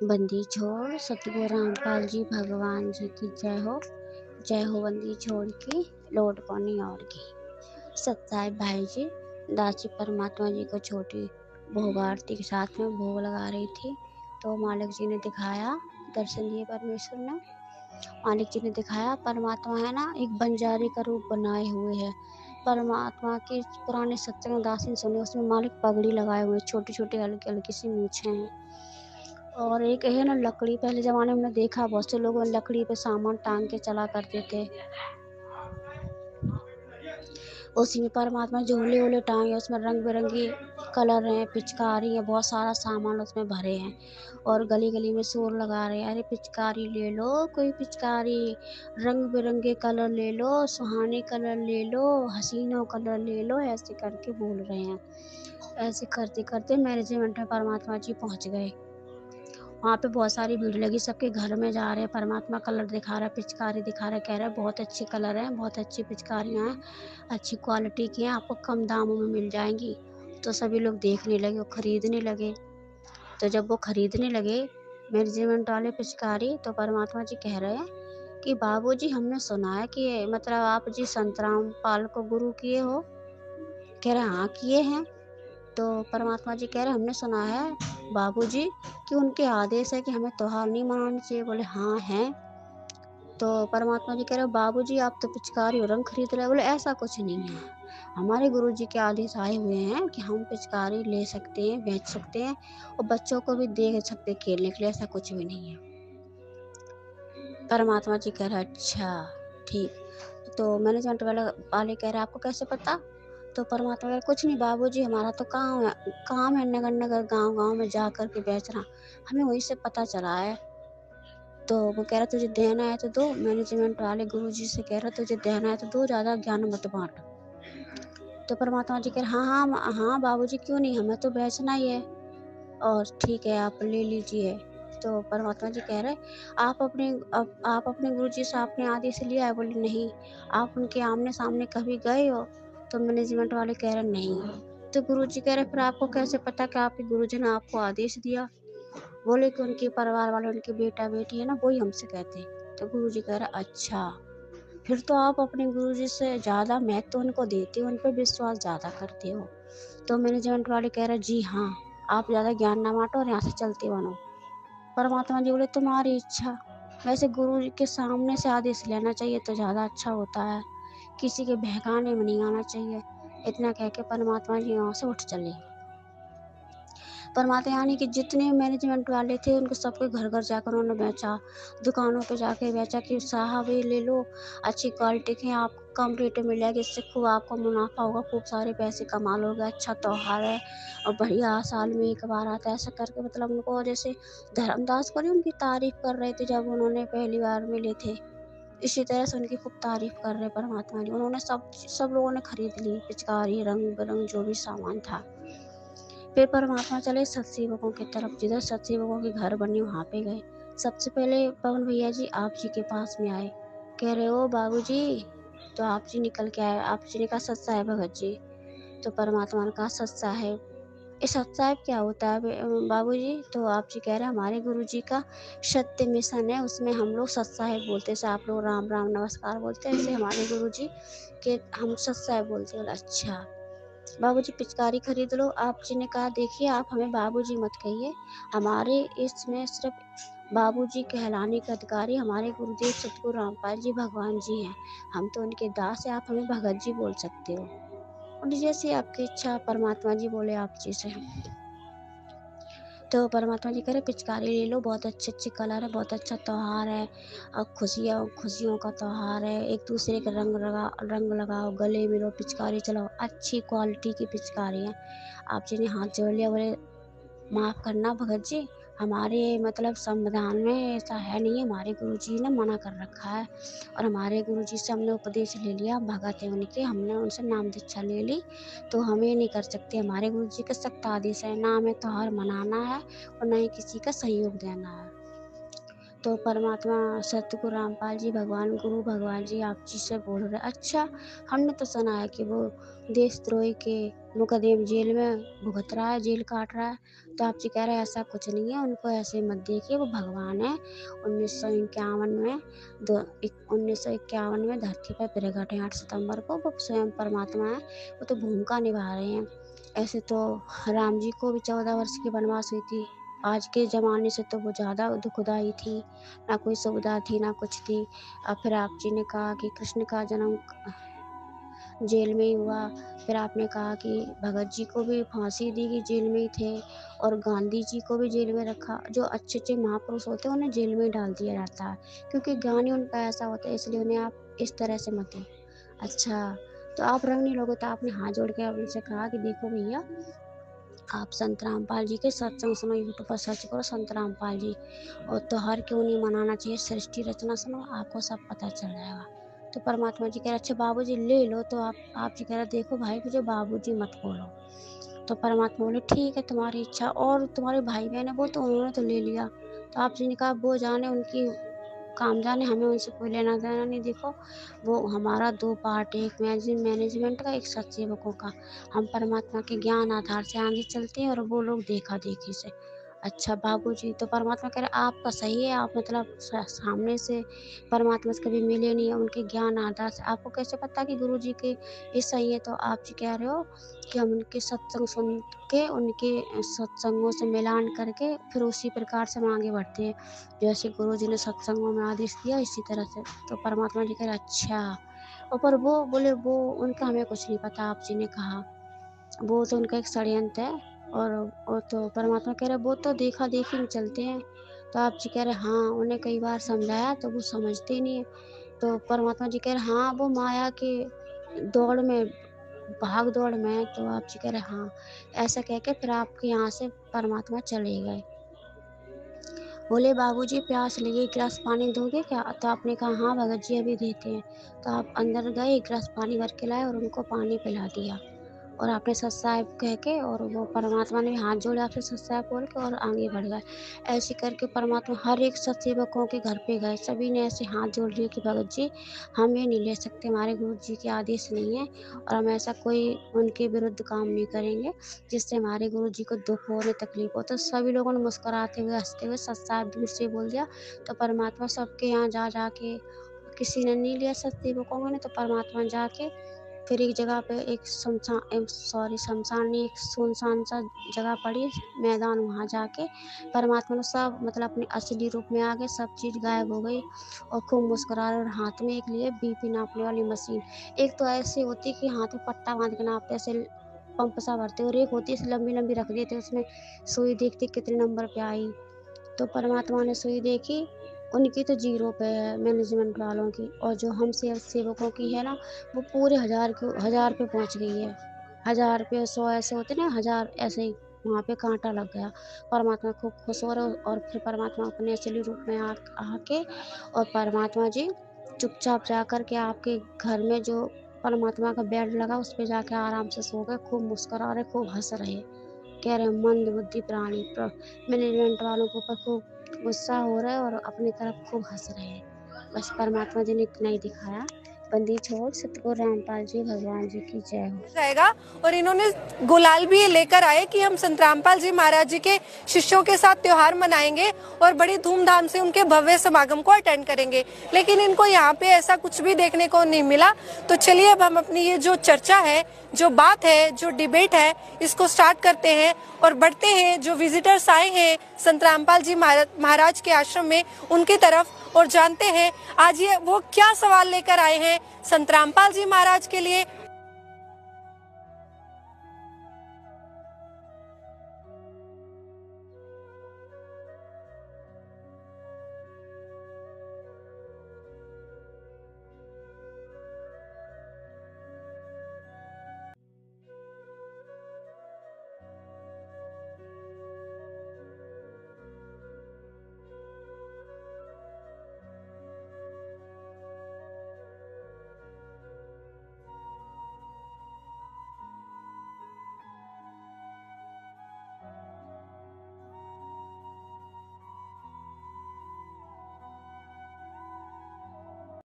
बंदी छोड़ सतगुरु रामपाल जी भगवान जी की जय हो बंदी छोड़ की लौट कौनी और की। सत्साई भाई जी दासी परमात्मा जी को छोटी भोग आरती के साथ में भोग लगा रही थी, तो मालिक जी ने दिखाया, दर्शन दिए परमेश्वर ने। मालिक जी ने दिखाया परमात्मा है ना, एक बंजारे का रूप बनाए हुए है। परमात्मा के पुराने सत्संग दासी सुने, उसमें मालिक पगड़ी लगाए हुए, छोटी छोटी हल्की हल्की सी मूछें हैं। और एक है ना लकड़ी, पहले जमाने में देखा बहुत से लोग लकड़ी पे सामान टांग के चला करते थे। उसी में परमात्मा झूले वूले टांगे, उसमें रंग बिरंगी कलर हैं, पिचकारी है, बहुत सारा सामान उसमें भरे हैं। और गली गली में शोर लगा रहे हैं, अरे पिचकारी ले लो, कोई पिचकारी, रंग बिरंगे कलर ले लो, सुहाने कलर ले लो, हसीनो कलर ले लो, ऐसे करके बोल रहे हैं। ऐसे करते करते मैनेजमेंट में परमात्मा जी पहुंच गए। वहाँ पे बहुत सारी भीड़ लगी, सबके घर में जा रहे हैं, परमात्मा कलर दिखा रहा है, पिचकारी दिखा रहा है, कह रहा है बहुत अच्छे कलर हैं, बहुत अच्छी पिचकारियाँ हैं, अच्छी क्वालिटी की हैं, आपको कम दामों में मिल जाएंगी। तो सभी लोग देखने लगे और ख़रीदने लगे। तो जब वो ख़रीदने लगे मैनेजमेंट वाले पिचकारी, तो परमात्मा जी कह रहे हैं कि बाबूजी हमने सुना है कि मतलब आप जी संत रामपाल को गुरु किए हो। कह रहे हाँ किए हैं। तो परमात्मा जी कह रहे हमने सुना है बाबूजी कि उनके आदेश है कि हमें त्योहार नहीं मनाने चाहिए। बोले हाँ हैं। तो परमात्मा जी कह रहे बाबूजी आप तो पिचकारी और रंग खरीद रहे हो। बोले ऐसा कुछ नहीं है, हमारे गुरु जी के आदेश आए हुए हैं कि हम पिचकारी ले सकते हैं, बेच सकते हैं और बच्चों को भी दे सकते खेलने के लिए, ऐसा कुछ भी नहीं है। परमात्मा जी कह रहे अच्छा ठीक। तो मैनेजमेंट वाले कह रहे आपको कैसे पता। तो परमात्मा कह रहे कुछ नहीं बाबूजी, हमारा तो काम है नगर नगर गांव गांव में जा कर के बेचना, हमें वहीं से पता चला है। तो वो कह रहा तुझे देना है तो दो। मैनेजमेंट वाले गुरुजी से कह रहा तुझे देना है तो दो, ज़्यादा ज्ञान मत बांट। तो परमात्मा जी कह रहे हाँ हाँ हाँ बाबूजी क्यों नहीं, हमें तो बेचना ही है और ठीक है आप ले लीजिए। तो परमात्मा जी कह रहे आप अपने गुरुजी से आपने आदेश लिया है। बोले नहीं। आप उनके आमने सामने कभी गए हो। तो मैनेजमेंट वाले कह रहे नहीं। तो गुरुजी कह रहे फिर आपको कैसे पता कि आपके गुरुजी ने आपको आदेश दिया। बोले कि उनके परिवार वाले, उनके बेटा बेटी है ना, वही हमसे कहते। तो गुरुजी कह रहे अच्छा, फिर तो आप अपने गुरुजी से ज़्यादा महत्व उनको देते हो, उन पर विश्वास ज़्यादा करते हो। तो मैनेजमेंट वाले कह रहे जी हाँ, आप ज़्यादा ज्ञान ना बांटो और यहाँ से चलते बनो। परमात्मा जी बोले तुम्हारी इच्छा। वैसे गुरु के सामने से आदेश लेना चाहिए तो ज़्यादा अच्छा होता है, किसी के बहकाने में नहीं आना चाहिए। इतना कह के परमात्मा जी वहाँ से उठ चले। परमात्मा यानी कि जितने मैनेजमेंट वाले थे उनको सबके घर घर जाकर उन्होंने बेचा, दुकानों पे जाके बेचा कि साहब ये ले लो, अच्छी क्वालिटी के आप कम रेट में मिल जाएगी, इससे खूब आपको मुनाफा होगा, खूब सारे पैसे कमा लोगे, अच्छा त्योहार है और बढ़िया साल में एक बार आता है। ऐसा करके मतलब उनको जैसे धर्मदास को नहीं उनकी तारीफ कर रहे थे जब उन्होंने पहली बार मिले थे, इसी तरह से उनकी खूब तारीफ कर रहे परमात्मा जी। उन्होंने सब लोगों ने खरीद ली पिचकारी, रंग बिरंग जो भी सामान था। फिर परमात्मा चले सत्सेवकों की तरफ, जिधर सत्सेवकों के घर बने वहाँ पे गए। सबसे पहले पवन भैया जी आप जी के पास में आए, कह रहे हो बाबू जी। तो आप जी निकल के आए। आप जी ने कहा सत साहेब भगत जी। तो परमात्मा ने कहा सत साहेब। ये सत साहेब क्या होता है बाबू जी। तो आप जी कह रहे हैं हमारे गुरु जी का सत्य मिशन है, उसमें हम लोग सत साहेब बोलते हैं। जैसे आप लोग राम राम नमस्कार बोलते हैं, ऐसे हमारे गुरु जी के हम सत साहेब बोलते हैं। बोला अच्छा बाबूजी पिचकारी खरीद लो। आप जी ने कहा देखिए आप हमें बाबूजी मत कहिए, हमारे इसमें सिर्फ बाबूजी कहलाने के अधिकारी हमारे गुरुदेव सतगुरु रामपाल जी भगवान जी हैं, हम तो उनके दास हैं, आप हमें भगत जी बोल सकते हो। और जैसी आपकी इच्छा। परमात्मा जी बोले आप जी से। तो परमात्मा जी कह रहे पिचकारी ले लो, बहुत अच्छे अच्छे कलर है, बहुत अच्छा त्यौहार है और खुशियों का त्यौहार है। एक दूसरे के रंग लगाओ, गले मिलो, पिचकारी चलाओ, अच्छी क्वालिटी की पिचकारी है। आप जी ने हाथ जोड़ लिया। बोले माफ़ करना भगत जी, हमारे मतलब संविधान में ऐसा है नहीं, हमारे गुरुजी ने मना कर रखा है और हमारे गुरुजी से हमने उपदेश ले लिया, भगत है उनके, हमने उनसे नाम दीक्षा ले ली, तो हम ये नहीं कर सकते। हमारे गुरुजी का सख्त आदेश है, ना हमें त्योहार मनाना है और ना ही किसी का सहयोग देना है। तो परमात्मा सतगुरु रामपाल जी भगवान गुरु भगवान जी आप जी से बोल रहे, अच्छा हमने तो सुना है कि वो देशद्रोही के मुकदमे जेल में भुगत रहा है, जेल काट रहा है। तो आप जी कह रहे हैं ऐसा कुछ नहीं है, उनको ऐसे मत देखिए, वो भगवान है। 1951 में 1951 में धरती पर प्रगट है 8 सितंबर को, वो स्वयं परमात्मा है, वो तो भूमिका निभा रहे हैं। ऐसे तो राम जी को भी 14 वर्ष की वनवास हुई थी। आज के ज़माने से तो वो ज़्यादा दुखदाई थी, ना कोई सुविधा थी, ना कुछ थी। फिर आप जी ने कहा कि कृष्ण का जन्म जेल में ही हुआ। फिर आपने कहा कि भगत जी को भी फांसी दी गई, जेल में ही थे, और गांधी जी को भी जेल में रखा। जो अच्छे-अच्छे महापुरुष होते हैं, उन्हें जेल में ही डाल दिया जाता है, क्योंकि ज्ञान ही उनका ऐसा होता है, इसलिए उन्हें आप इस तरह से मत दें। अच्छा, तो आप रंग नहीं लोगे, तो आपने हाथ जोड़ के उनसे कहा कि देखो भैया, आप संत रामपाल जी के सत्संग सुनो, यूट्यूब पर सर्च करो संत रामपाल जी, और त्योहार क्यों नहीं मनाना चाहिए, सृष्टि रचना सुनो, आपको सब पता चल जाएगा। तो परमात्मा जी कह रहे अच्छा बाबूजी ले लो, तो आप जी कह रहे देखो भाई मुझे बाबूजी मत बोलो। तो परमात्मा बोले ठीक है तुम्हारी इच्छा, और तुम्हारे भाई बहन है वो तो उन्होंने तो ले लिया। तो आप जी ने कहा वो जाने उनकी काम जाने, हमें उनसे कोई लेना देना नहीं। देखो वो हमारा 2 पार्ट है, एक मैनेजमेंट का, एक सत्सेवकों का। हम परमात्मा के ज्ञान आधार से आगे चलते हैं और वो लोग देखा देखी से। अच्छा बाबूजी, तो परमात्मा कह रहे आपका सही है, आप मतलब सामने से परमात्मा से कभी मिले नहीं है, उनके ज्ञान आधार से आपको कैसे पता कि गुरु जी के ये सही है। तो आप जी कह रहे हो कि हम उनके सत्संग सुन के, उनके सत्संगों से मिलान करके फिर उसी प्रकार से हम आगे बढ़ते हैं, जैसे गुरु जी ने सत्संगों में आदेश दिया इसी तरह से। तो परमात्मा जी कह रहे अच्छा, और पर वो बोले वो उनका हमें कुछ नहीं पता। आप जी ने कहा वो तो उनका एक षड्यंत्र है, और तो परमात्मा कह रहे वो तो देखा देखी में चलते हैं। तो आप जी कह रहे हाँ, उन्हें कई बार समझाया तो वो समझते नहीं है। तो परमात्मा जी कह रहे हाँ, वो माया के दौड़ में, भाग दौड़ में है। तो आप जी कह रहे हाँ, ऐसा कह के फिर आपके यहाँ से परमात्मा चले गए। बोले बाबूजी प्यास लगी, एक गिलास पानी दोगे क्या? तो आपने कहा हाँ भगत जी अभी देते हैं। तो आप अंदर गए, एक गिलास पानी भर के लाए और उनको पानी पिला दिया, और आपने सत साहिब कह के, और वो परमात्मा ने भी हाथ जोड़े आपसे सत साहिब बोल के और आगे बढ़ गए। ऐसे करके परमात्मा हर एक सत्सेवकों के घर पे गए, सभी ने ऐसे हाथ जोड़ लिए कि भगत जी हम ये नहीं ले सकते, हमारे गुरु जी के आदेश नहीं है, और हम ऐसा कोई उनके विरुद्ध काम नहीं करेंगे जिससे हमारे गुरु जी को दुख हो, उन्हें तकलीफ हो। तो सभी लोगों ने मुस्कुराते हुए हंसते हुए सत साहिब दूर से बोल दिया। तो परमात्मा सबके यहाँ जा जा के, किसी ने नहीं लिया सत्सेवकों ने, तो परमात्मा जाके फिर एक जगह पे एक शमशान नहीं, एक सुनसान सा जगह पड़ी मैदान, वहाँ जाके परमात्मा ने सब मतलब अपने असली रूप में आ गए, सब चीज़ गायब हो गई, और खूब मुस्कुरा रहे, और हाथ में एक लिए बीपी नापने वाली मशीन। एक तो ऐसी होती कि हाथ में पट्टा बांध के नापते, ऐसे पंप सा भरते, और एक होती है लंबी लंबी रख देते, उसमें सुई देखती कितने नंबर पे आई। तो परमात्मा ने सुई देखी, उनकी तो जीरो पे है मैनेजमेंट वालों की, और जो हम सेवकों की है ना, वो पूरे 1000 पे पहुंच गई है। 1000 पे 100 ऐसे होते ना, 1000 ऐसे ही वहाँ पे कांटा लग गया। परमात्मा खूब खुश हो रहे, और फिर परमात्मा अपने असली रूप में आके, और परमात्मा जी चुपचाप जा कर के आपके घर में जो परमात्मा का बेड लगा उस पे जाके आराम से सो गए, खूब मुस्कुरा रहे, खूब हंस रहे। कह रहे मंद बुद्धि प्राणी मैनेजमेंट वालों के ऊपर खूब गुस्सा हो रहा है और अपनी तरफ खूब हंस रहे हैं। बस परमात्मा जी ने इतना ही दिखाया। बंदी छोड़ सतगुरु रामपाल जी भगवान जी की जय हो। जाएगा। और इन्होंने गुलाल भी लेकर आए कि हम संत रामपाल जी महाराज जी के शिष्यों के साथ त्योहार मनाएंगे और बड़ी धूमधाम से उनके भव्य समागम को अटेंड करेंगे, लेकिन इनको यहाँ पे ऐसा कुछ भी देखने को नहीं मिला। तो चलिए अब हम अपनी ये जो चर्चा है, जो बात है, जो डिबेट है, इसको स्टार्ट करते हैं और बढ़ते हैं जो विजिटर्स आए हैं संत रामपाल जी महाराज के आश्रम में उनकी तरफ, और जानते हैं आज ये वो क्या सवाल लेकर आए हैं संत रामपाल जी महाराज के लिए